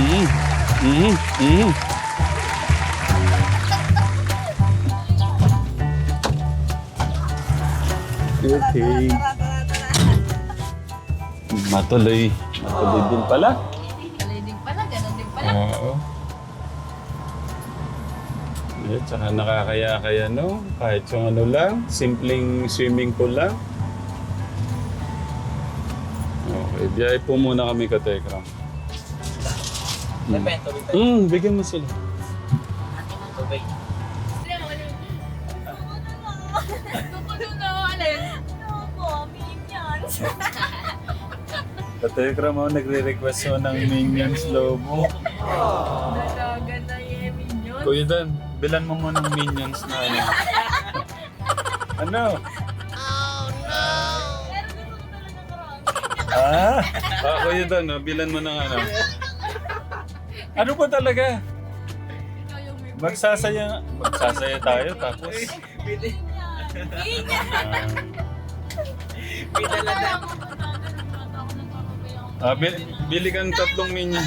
Okay. Matuloy. Matuloy din pala. Tuloy din pala, ganun din pala. Oo. Eh, tsaka nakakaya-kaya, no? Kahit yung ano lang, simpleng swimming pool lang. Okay, biyay po muna kami ka Tekram. Bigyan mo sila. Tupulo na ako, alin? Katekram mo, nagre-request mo ng Minions Lobo. Dalaga na yung minion. Kuya Dan, bilan mo mo ng Minions na ano. Ano? Kuya Dan, bilan mo ng ano. Ano ba talaga? Ikaw yung may Magsasaya tayo tapos. Bili ka ng 3 Minion.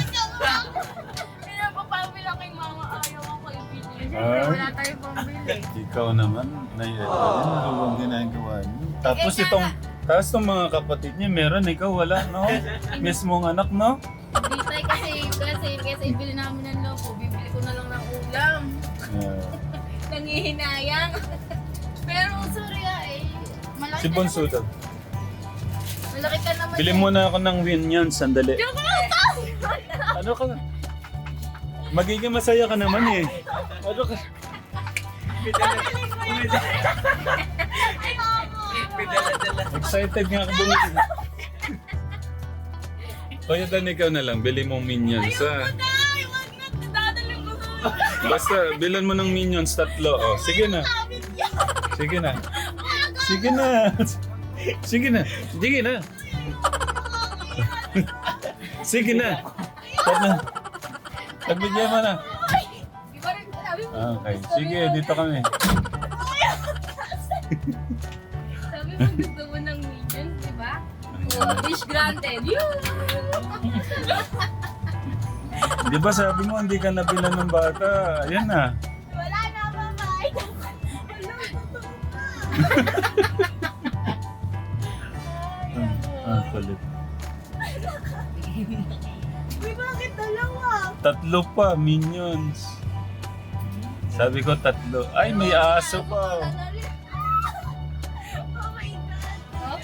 Pinapapamila kay mama, ayaw ako yung bili. Ah. Wala tayong pambili. Ikaw naman, ano ginagawa niyo? Tapos itong mga kapatid niya, meron, ikaw wala, no? Mismong anak, no? Hindi tayo kasi ibili namin ng loko, bibili ko na lang ng ulam. Nangihinayang. Pero sorry malaki Si ka Bonso daw. Malaki ka naman. Bili muna ako ng Minions, sandali. Joke lang to! Ano ka? Magiging masaya ka naman eh. Ano ka? Excited nga ako bumili. Kaya Dan, ikaw na lang, bili mo Minions ha. Ay, wag na, dadalhin ko sa Basta, bilan mo ng Minions 3. Oh, sige na. Sige na. Sige na. Sige na. Sige na. Sige na. Tag na. Tagbigyan mo na. Iba rin sabi mo. Okay. Sige, dito kami. Sabi mo gusto mo ng minions, di ba? Oh, wish granted. Yun! Di ba sabi mo hindi ka nabilan ng bata? Ayan na. Wala na, mamay. Wala, Kulit. Uy, bakit dalawa? 3 pa, Minions. Sabi ko 3. Ay, may aso pa. Oh my God.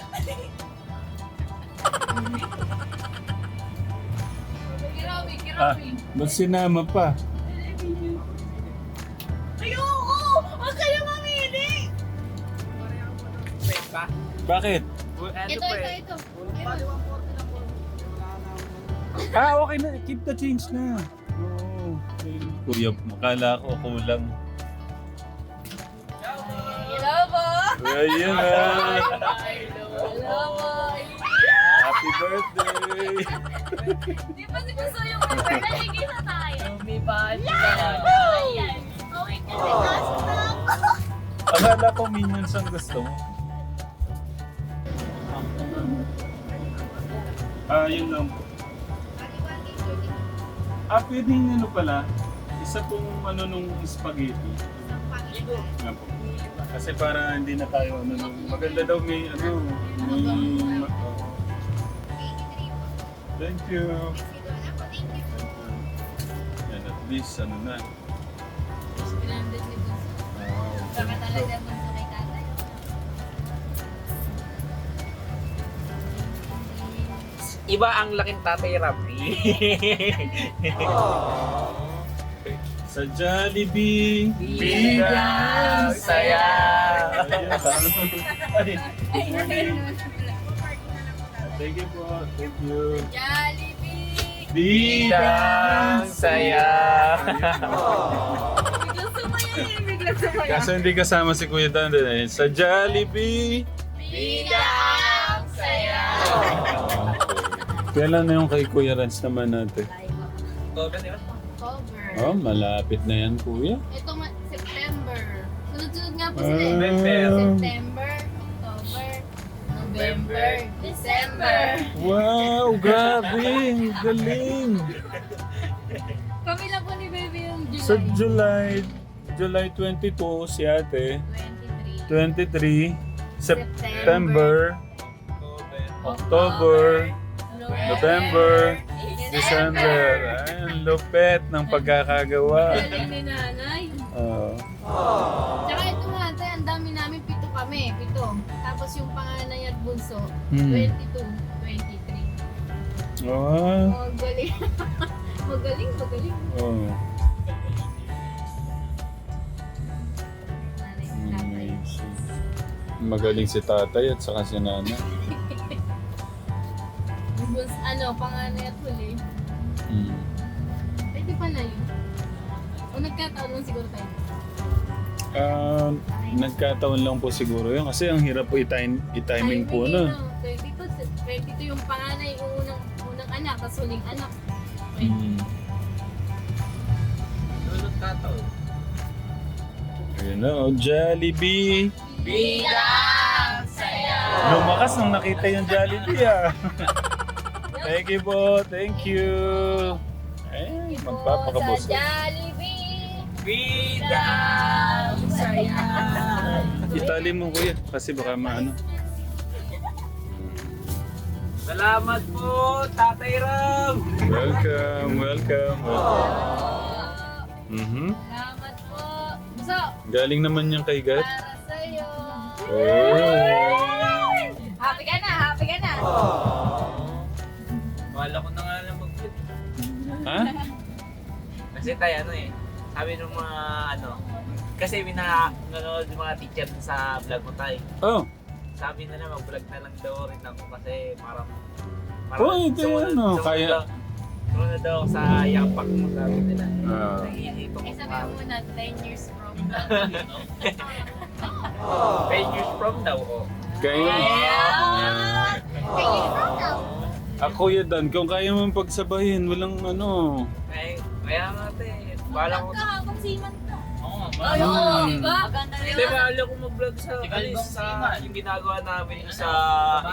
Grabe. Ba't sinama pa? Ayoko! Huwag kayo mamili! Bakit? Ito. Okay na. Keep the change na. Oo. Kuya, makala ko kulang. Hello po! Ayun na. Hello po! Happy birthday! Di ba si gusto yung birthday? Higit na tayo. May bata. Ayan. Okay kasi kaso na ako. Akala ko Minions ang gusto mo. Yun lang po. Pwedeng ano pala, isa pong ano nung spaghetti. Nga po. Kasi para hindi na tayo ano nung, maganda daw may ano, may... Thank you. Yan, at least ano na. Pinandit ni Gusto. Baka talaga Gusto kay tatay. Iba ang laking tatay Rapi. Sa Jollibee, Bidang saya. Thank you po. Thank you. Jollibee! Bidang saya. Biglang sumayayin, biglang sumayayin. Kaso hindi kasama si Kuya Dan eh. Sa Jollibee. Bidang saya! Kailan na yung kay Kuya Rans naman natin? October, di ba? October. Oh, malapit na yan, Kuya. Ito September. Sunod-sunod nga po sila. November. September, October, November, December. Wow, grabe. Galing. Sa July 22 si ate, 23. 23, September, October, November, December. Ay, ang lupet ng pagkakagawa. Galing ni nanay. Tsaka ito nga, tay, ang dami namin, 7 kami, 7. Tapos yung panganay at bunso, 22, 23. Oh. Magaling. magaling. Oh. Nanay, tatay. Amazing. Magaling si tatay at saka si nanay. Yung panganay at huli. Mm. Pwede pa na yun. O nagkataon lang siguro tayo. Nagkataon lang po siguro yun kasi ang hirap po i-timing po na. 22 yung panganay, yung unang anak, tapos huling anak. Lulot kataon. Ayun na, oh, Jollibee. Bidang saya! Lumakas nung nakita yung Jollibee ah. Thank you po, thank you. Ay, magpapakabos. Sa Jollibee! Bidang saya! Itali mo kuya, kasi baka maano. Salamat po, Tatay Ram! Welcome. Salamat po. So, Galing naman yung kay Gat. para sa'yo. Oh. Happy ka na. Wala ko na nga lang mag-flip. Ha? Kasi tayo sabi ng mga kasi nanonood yung mga teacher sa vlog mo tayo. Oh. Sabi nila mag-vlog na lang daw rin ako kasi parang Oh, ito kaya. Sumunod daw ako sa yapak mo sabi nila. Nag-iisipang Eh, sabi mo muna, 10 years from now. 10 years from now, oh. Kaya. 10 years from now. Ako yan Dan, kung kaya mo pagsabayin, walang ano. Kaya nga bahala ko. Habang siman ka. Oo, Oo, diba? Maganda rin. Hindi, bahala ko mag-vlog sa yung ginagawa namin sa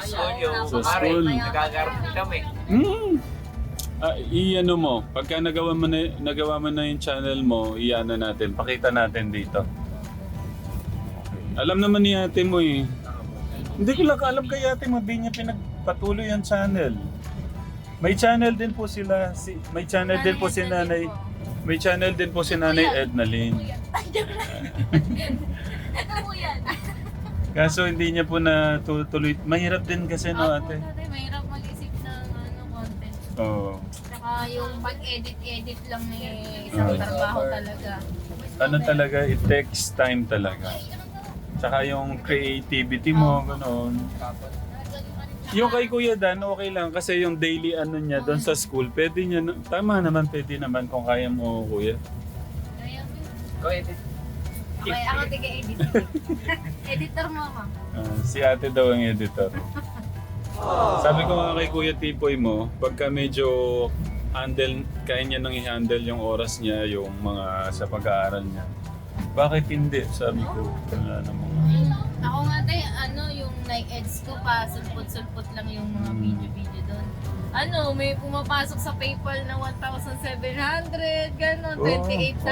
school yung Sa school. nagagarampi kami. I-ano mo, pagka nagawa mo na yung channel mo, i-ano natin, pakita natin dito. Alam naman ni ate mo eh. Hindi ko lang alam kay ate mo, di niya pinagpatuloy ang channel. May channel din po sila, may channel din po si nanay. May channel din po si nanay Edna Lynn. Ano po yan? Kaso hindi niya po natutuloy. Mahirap din kasi no ate. Mahirap mag-isip ng content. Oo. Saka yung pag-edit lang isang trabaho talaga. Ano talaga, it takes time talaga. Tsaka yung creativity mo, gano'n. Yung kay Kuya Dan, okay lang kasi yung daily ano niya doon sa school, pwede niya, tama naman, pwede naman kung kaya mo, Kuya. Kaya mo. Go edit. Okay, ako tiga-edit. Editor mo ako. Si ate daw ang editor. Sabi ko nga kay Kuya Tipoy mo, pagka medyo kaya niya nang i-handle yung oras niya, yung mga sa pag-aaral niya. Bakit hindi? Sabi ko, wala namang. Ako nga tayo, yung night-eds ko pa, sulpot-sulpot lang yung mga video-video doon. May pumapasok sa PayPal na 1,700, gano'n, $28,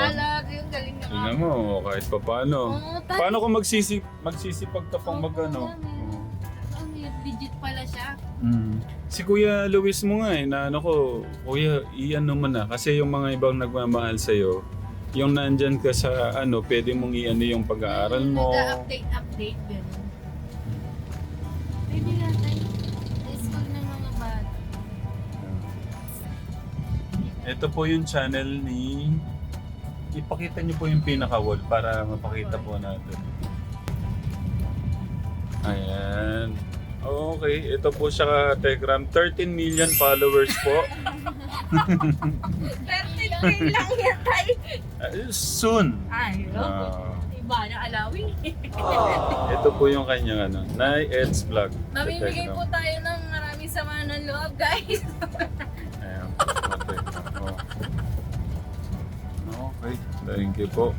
yung galing na Tingnan mo, kahit pa paano. Paano kung magsisipag ka pang mag-ano? Legit pala siya. Si Kuya Luis mo nga na Kuya, i-ano mo na. Kasi yung mga ibang nagmamahal sa'yo, yung nandyan ka sa pwede mong i-ano yung pag-aaral mo. Nag-update, gano'n. Pwede natin. School ng mga bata. Ito po yung channel ni... Ipakita niyo po yung pinaka-wall para mapakita po natin. Ayan. Okay, ito po siya Telegram. 13 million followers po. 13K lang yan tayo. Soon. Ay, iba na alawin. Ito po yung kanyang Nay Ed's Vlog. Mamimigay po tayo ng maraming sama ng loob, guys. Ayan. Okay, thank you po.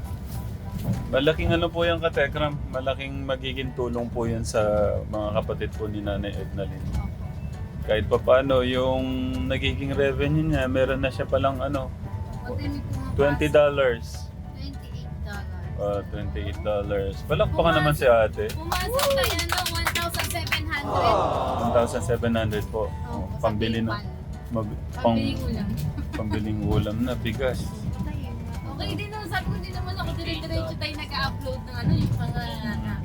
Malaking po yung Katekram. Malaking magiging tulong po yan sa mga kapatid po ni Nanay Edna Lynn. Kahit pa paano, yung nagiging revenue niya, meron na siya palang Pati may $20. $28. $28. Palakpakan naman si ate. Pumasok tayo ng 1,700. 1,700 po. Pambili na. Pambili ko lang. Pambiling ulam na, bigas. Okay din naman, sabi ko din naman ako dire-diretso tayo nag-upload ng ano, yung mga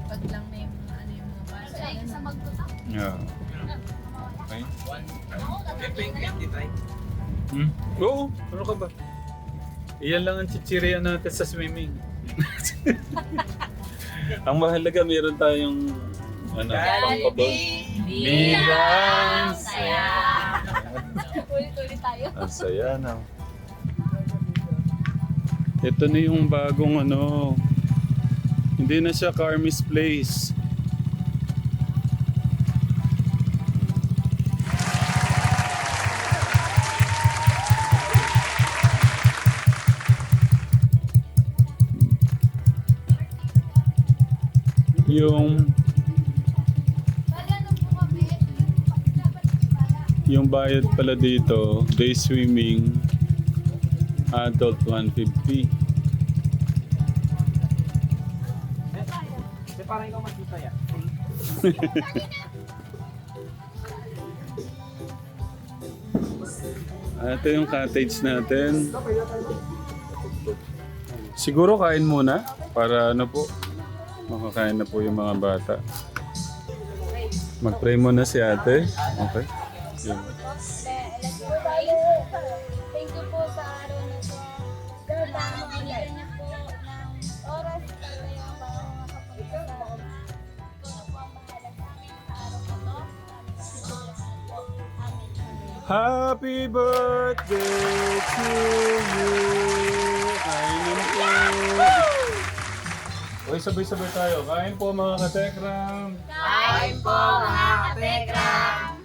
pag lang na yung mga ano yung mga basa. Ayun sa magtutak. Yeah. Okay. Tayo. Oo, ano ka ba? Iyan lang ang chichiriya natin sa swimming. Ang mahalaga, meron tayong ano, pangkabog. Bilang saya. Ulit-ulit tayo. Ang saya na. Ito na yung bagong ano. Hindi na siya Carmi's Place. Yung bayad pala dito, day swimming, adult 150. Parang ikaw makita yan. Ito yung cottage natin. Siguro kain muna para ano po, makakain na po yung mga bata. Mag-pray muna si ate. Okay. Yun. Thank you po sa araw na to. Lord, binigyan niyo po ng oras para kayo para makapunta sa amin. Ito po ang bahala sa amin sa araw na to. Amen. Happy birthday to you! Kain na po! Uy, sabay-sabay tayo. Kain po mga katekram! Kain po mga katekram!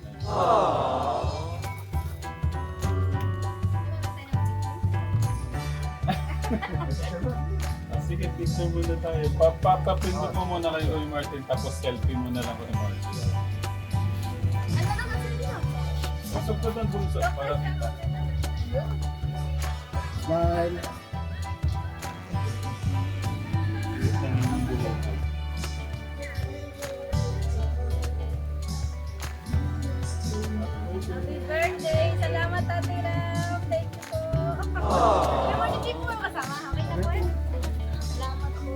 Sige, picture muna tayo. Papapindot mo muna kayo kay Martin, tapos selfie muna lang kay Martin. Ano naman sa inyo? Pasok ko ng bulsa para kita. Smile. Happy birthday! Salamat, Ate Ram! Thank you po! Naman, hindi po kayo kasama. Okay na po eh. Salamat po.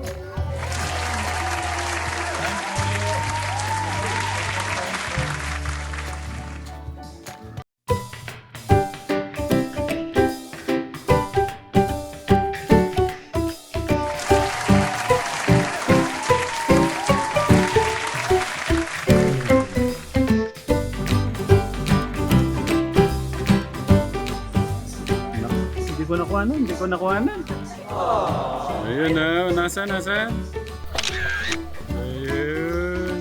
Hindi ko nakuha na. Ayun na, nasa? Ayun.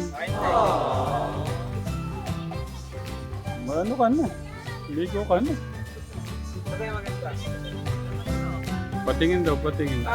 Ano ka na? Ligo ka na. Patingin daw, patingin.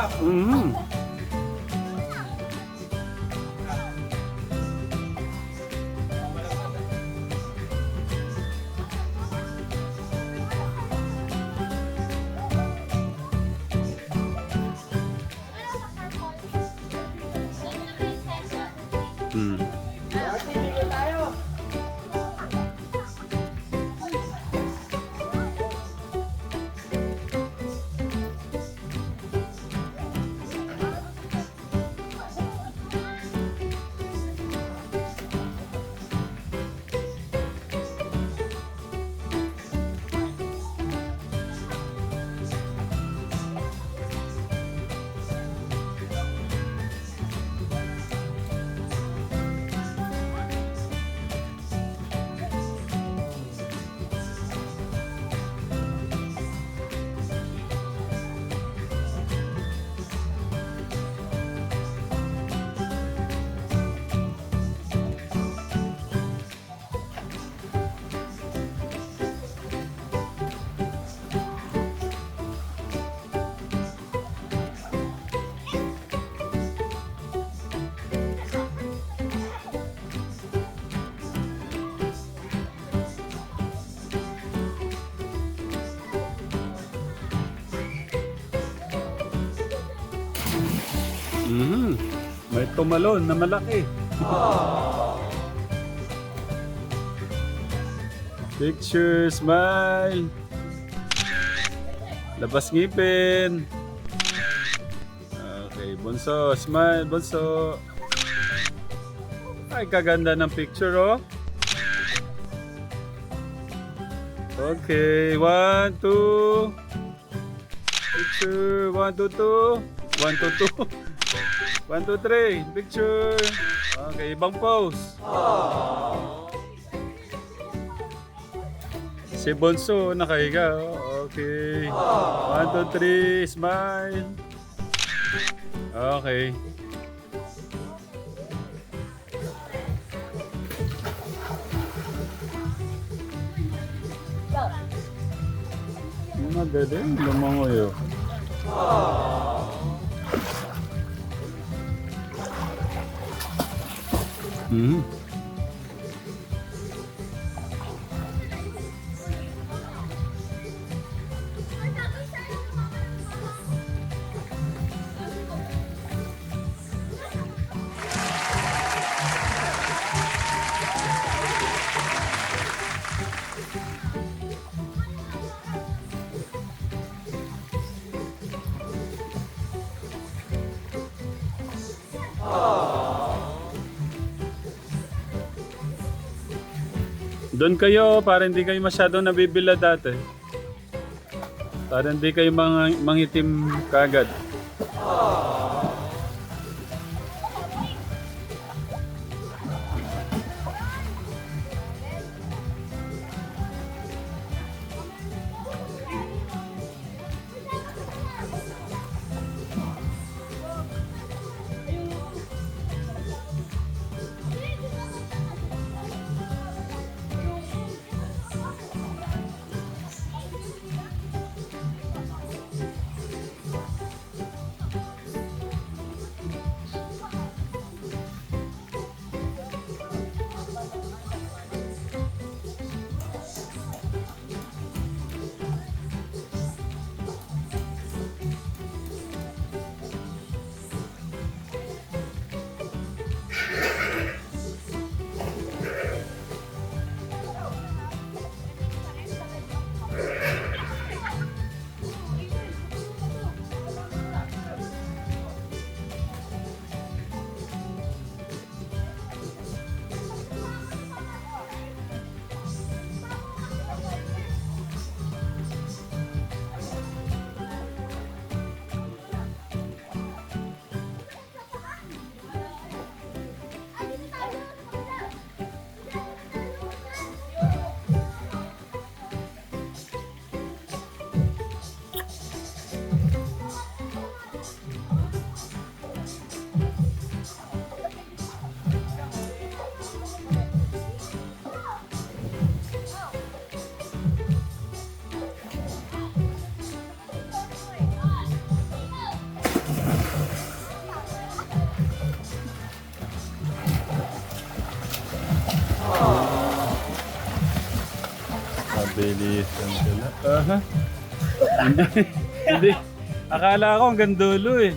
Mhm. May tumalon na malaki. Picture, smile. Labas ngipin. Okay, bunso, smile, bunso. Ay, kaganda ng picture, oh. Okay, 1, 2. Picture, 1, 2, 2. 1, 2, 2. 1, 2, 3. Picture. Okay, ibang pose. Si Bonso nakahiga. Oh. Okay. 1, 2, 3. Smile. Okay. Magaling. Lumangoy, oh. Mhm. Doon kayo para hindi kayo masyadong nabibila dati. Para hindi kayo mangitim kagad. Mabilisan sila. Aha. Hindi. Hindi. Akala ko hanggang dulo eh.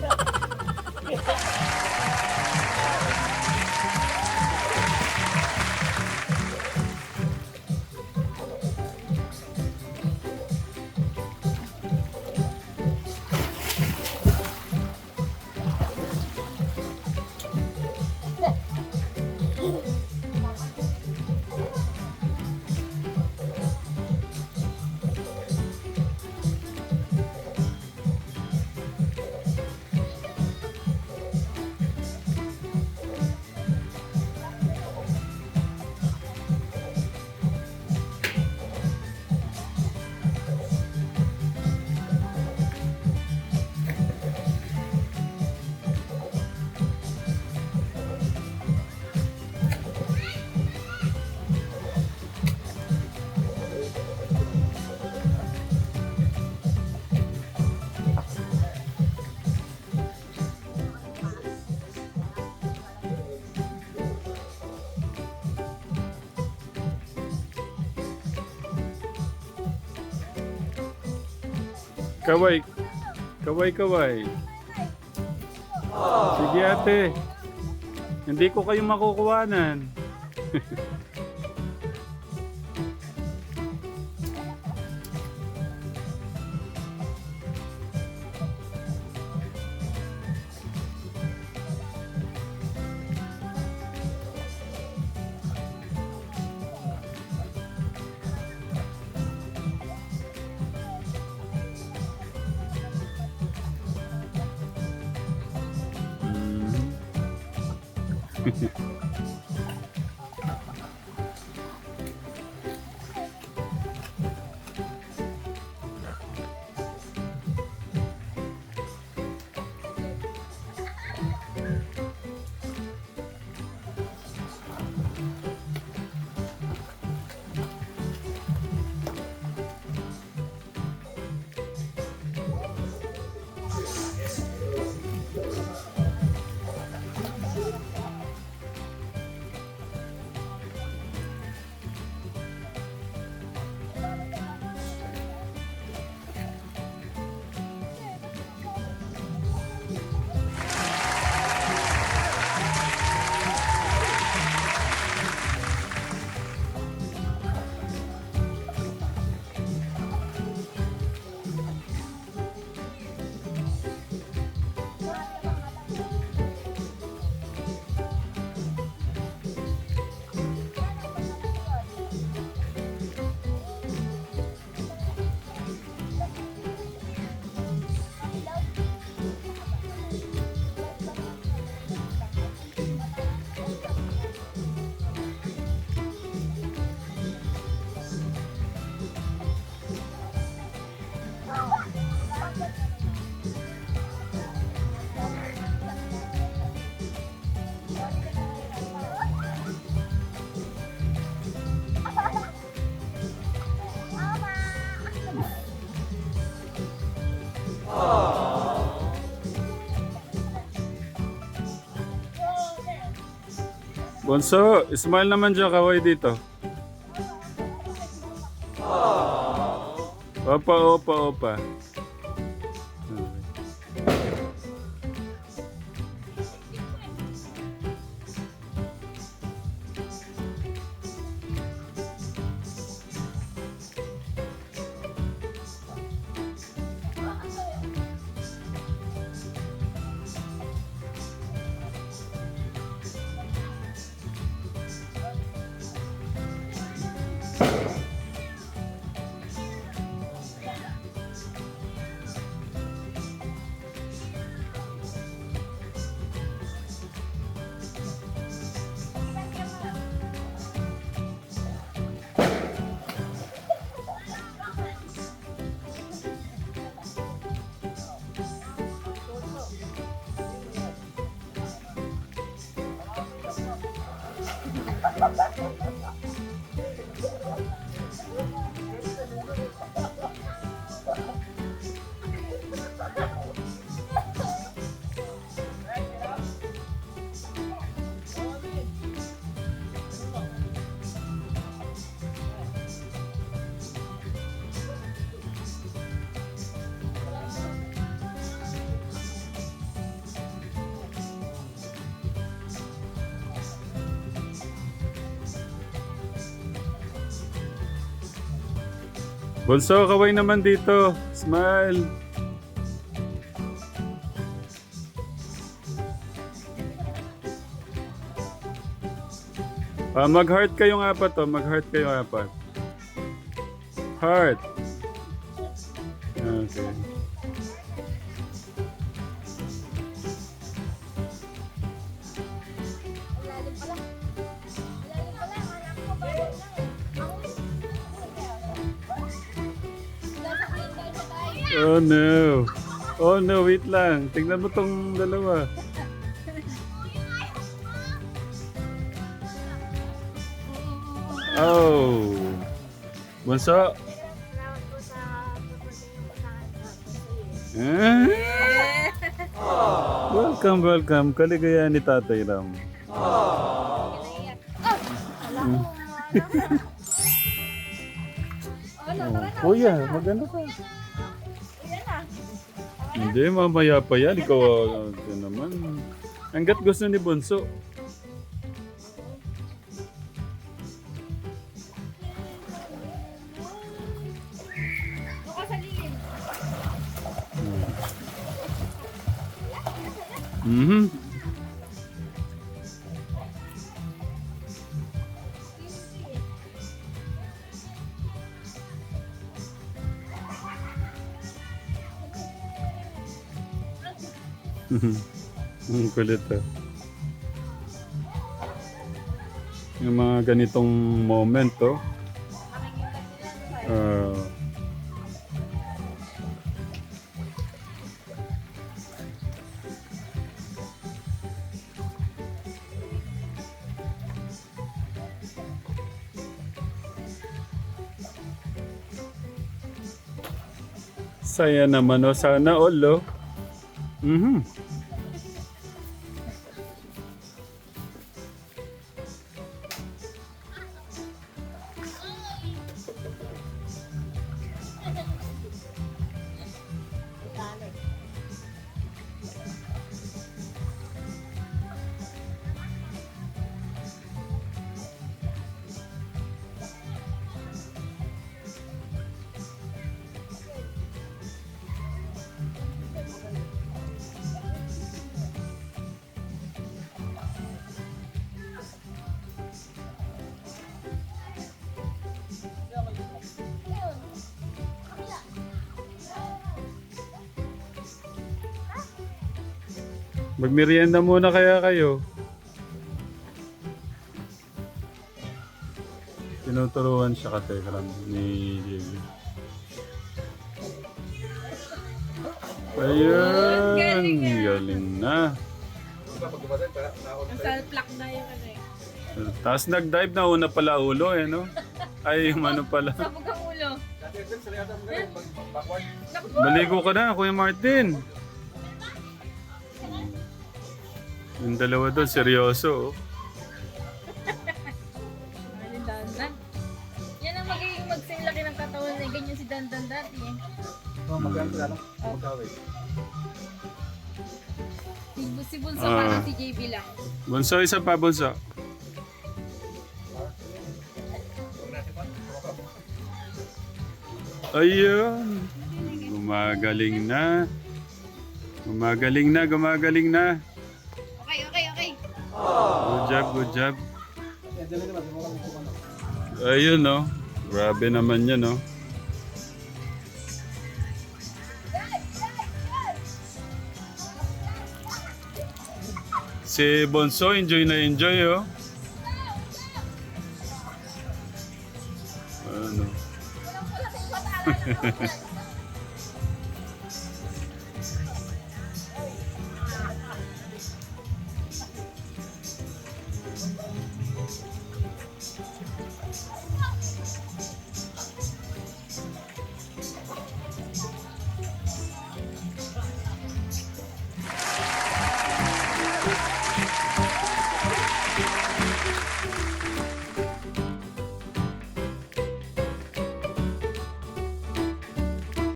Kaway. Kaway, kaway. Sige ate. Hindi ko kayo makukuhanan. Bonso, smile naman dyan, kaway dito. Opa, opa, opa. Bonso, kaway naman dito. Smile. Mag-heart kayong apat to. Mag-heart kayong apat. Heart. Okay. Oh no. Oh no, wait lang. Tingnan mo tong dalawa. Oh. Bunso. Salamat po sa pagpapalingin mo sa akin. Welcome, welcome. Kaligayahan ni Tatay Ram. Oh, kuya, maganda ka. Ilan na? Hindi, mamaya pa yan. Ikaw ito naman. Hanggat gusto ni Bunso. Buka sa lilim. Mhm. Ang kulit ah. Yung mga ganitong moment, oh. Ah, saya naman, oh. Sana all, oh. Mhm. Magmerienda muna kaya kayo. Tinuturuan siya ka Tekram ni Diego. Ayan, galing na. Ang salplak na yung ano eh. Tapos nag-dive na una pala ulo no? Ay, yung ano pala. Sabog ang ulo. Maligo ka na, Kuya Martin. Yung dalawa doon, seryoso. Ano Dandan? Yan ang magiging magsilaki ng katawan eh. Ganyan si Dandan dati eh. Si Bunso parang si JB lang. Bunso, isa pa, Bunso. Ayun. Gumagaling na. Gumagaling na, gumagaling na. Okay. Good job, good job. Ayun, no. Grabe naman yan, no. Si Bonso, enjoy na enjoy, oh. Ano?